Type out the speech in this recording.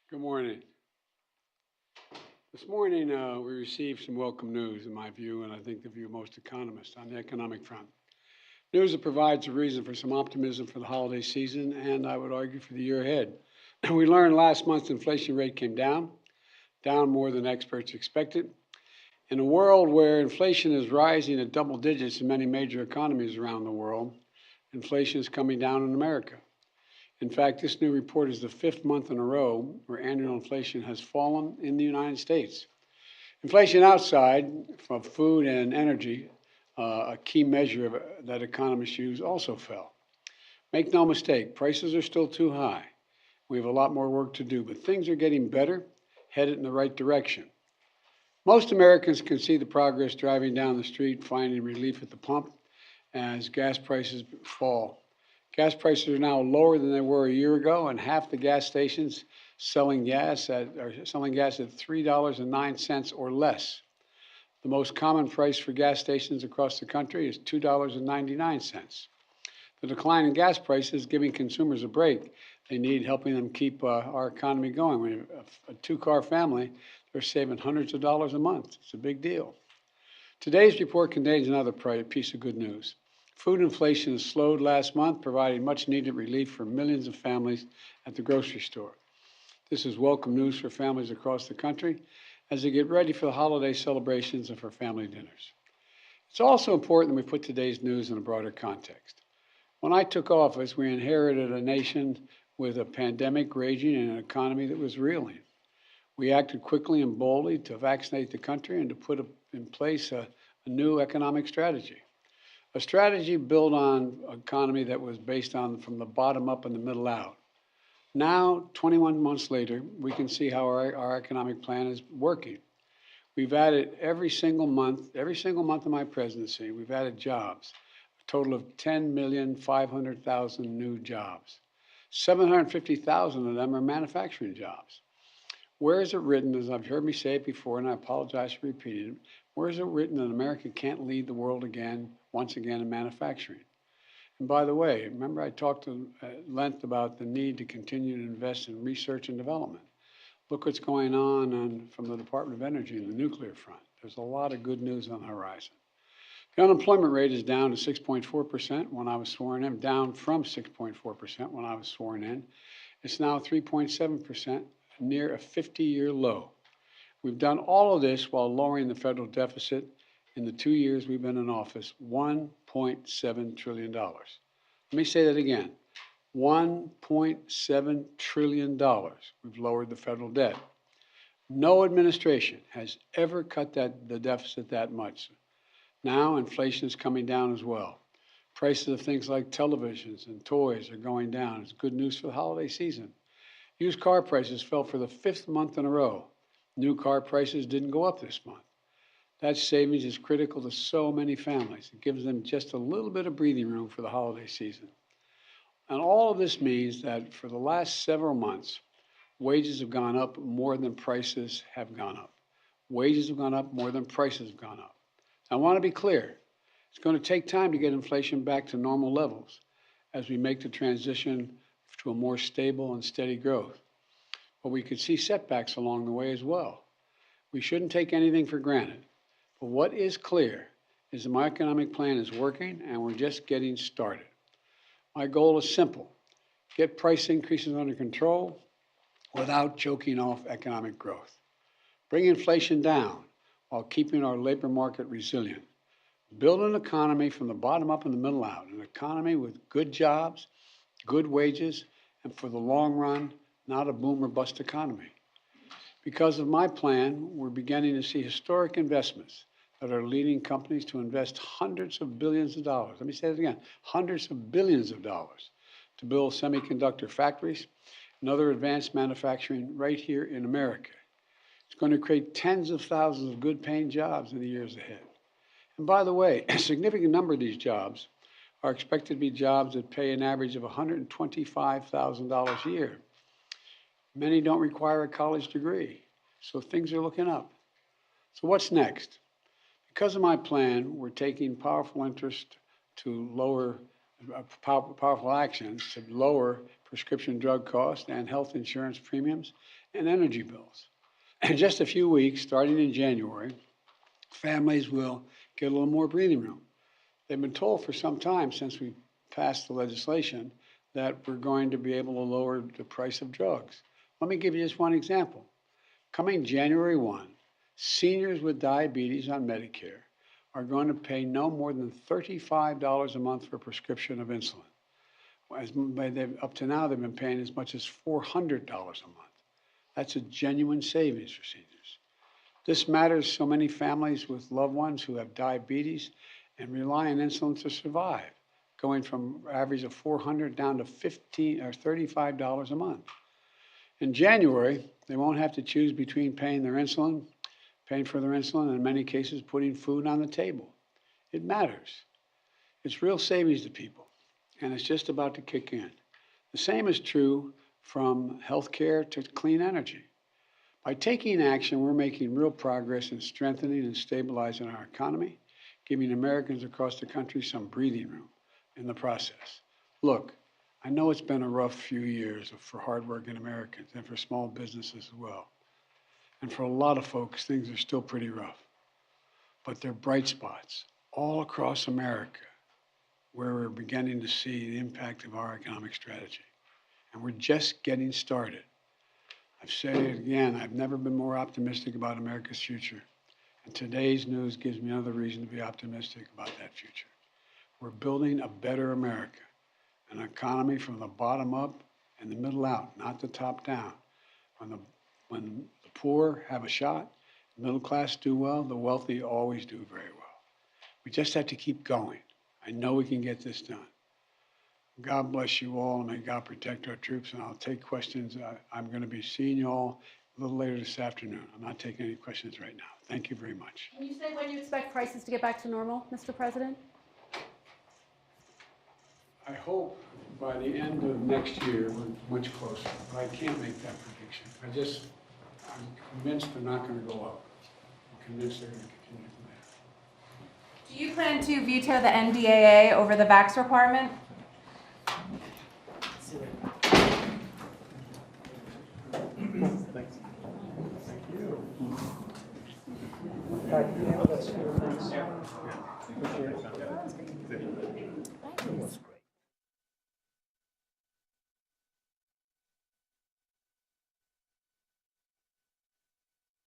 Good morning. This morning, we received some welcome news, in my view, and I think the view of most economists on the economic front. News that provides a reason for some optimism for the holiday season, and I would argue for the year ahead. We learned last month's inflation rate came down more than experts expected. In a world where inflation is rising at double digits in many major economies around the world, inflation is coming down in America. In fact, this new report is the fifth month in a row where annual inflation has fallen in the United States. Inflation outside from food and energy, a key measure that economists use, also fell. Make no mistake, prices are still too high. We have a lot more work to do, but things are getting better, headed in the right direction. Most Americans can see the progress driving down the street, finding relief at the pump as gas prices fall. Gas prices are now lower than they were a year ago, and half the gas stations selling gas at $3.09 or less. The most common price for gas stations across the country is $2.99. The decline in gas prices is giving consumers a break. They need helping them keep our economy going. When you have a two-car family, they're saving hundreds of dollars a month. It's a big deal. Today's report contains another piece of good news. Food inflation has slowed last month, providing much needed relief for millions of families at the grocery store. This is welcome news for families across the country as they get ready for the holiday celebrations and for family dinners. It's also important that we put today's news in a broader context. When I took office, we inherited a nation with a pandemic raging and an economy that was reeling. We acted quickly and boldly to vaccinate the country and to put in place a new economic strategy. A strategy built on an economy that was based on from the bottom up and the middle out. Now, 21 months later, we can see how our economic plan is working. We've added every single month of my presidency, we've added jobs, a total of 10,500,000 new jobs. 750,000 of them are manufacturing jobs. Where is it written, as I've heard me say it before, and I apologize for repeating it, where is it written that America can't lead the world once again in manufacturing? And by the way, remember I talked at length about the need to continue to invest in research and development. Look what's going on from the Department of Energy and the nuclear front. There's a lot of good news on the horizon. The unemployment rate is down to 6.4% when I was sworn in, down from 6.4% when I was sworn in. It's now 3.7%, near a 50-year low. We've done all of this while lowering the federal deficit in the 2 years we've been in office, $1.7 trillion. Let me say that again, $1.7 trillion we've lowered the federal debt. No administration has ever cut the deficit that much. Now inflation is coming down as well. Prices of things like televisions and toys are going down. It's good news for the holiday season. Used car prices fell for the fifth month in a row. New car prices didn't go up this month. That savings is critical to so many families. It gives them just a little bit of breathing room for the holiday season. And all of this means that for the last several months, wages have gone up more than prices have gone up. Wages have gone up more than prices have gone up. I want to be clear. It's going to take time to get inflation back to normal levels as we make the transition to a more stable and steady growth. But we could see setbacks along the way as well. We shouldn't take anything for granted. But what is clear is that my economic plan is working and we're just getting started. My goal is simple: get price increases under control without choking off economic growth. Bring inflation down while keeping our labor market resilient. Build an economy from the bottom up and the middle out, an economy with good jobs, good wages, and for the long run, not a boom or bust economy. Because of my plan, we're beginning to see historic investments that are leading companies to invest hundreds of billions of dollars. Let me say it again, hundreds of billions of dollars to build semiconductor factories and other advanced manufacturing right here in America. It's going to create tens of thousands of good paying jobs in the years ahead. And by the way, a significant number of these jobs are expected to be jobs that pay an average of $125,000 a year. Many don't require a college degree, so things are looking up. So what's next? Because of my plan, we're taking powerful interest to lower powerful actions to lower prescription drug costs and health insurance premiums and energy bills. In just a few weeks, starting in January, families will get a little more breathing room. They've been told for some time since we passed the legislation that we're going to be able to lower the price of drugs. Let me give you just one example. Coming January 1, seniors with diabetes on Medicare are going to pay no more than $35 a month for a prescription of insulin. Up to now, they've been paying as much as $400 a month. That's a genuine savings for seniors. This matters so many families with loved ones who have diabetes and rely on insulin to survive, going from an average of $400 down to $15 or $35 a month. In January, they won't have to choose between paying for their insulin, and in many cases, putting food on the table. It matters. It's real savings to people, and it's just about to kick in. The same is true from healthcare to clean energy. By taking action, we're making real progress in strengthening and stabilizing our economy, giving Americans across the country some breathing room in the process. Look, I know it's been a rough few years for hardworking Americans and for small businesses as well. And for a lot of folks, things are still pretty rough. But there are bright spots all across America where we're beginning to see the impact of our economic strategy. And we're just getting started. I've said it again, I've never been more optimistic about America's future. And today's news gives me another reason to be optimistic about that future. We're building a better America, an economy from the bottom up and the middle out, not the top down. When the poor have a shot, the middle class do well, the wealthy always do very well. We just have to keep going. I know we can get this done. God bless you all, and may God protect our troops, and I'll take questions. I'm going to be seeing you all a little later this afternoon. I'm not taking any questions right now. Thank you very much. Can you say when you expect prices to get back to normal, Mr. President? I hope by the end of next year, we're much closer, but I can't make that prediction. I'm convinced they're not going to go up. I'm convinced they're going to continue from there. Do you plan to veto the NDAA over the vax requirement? Thank you.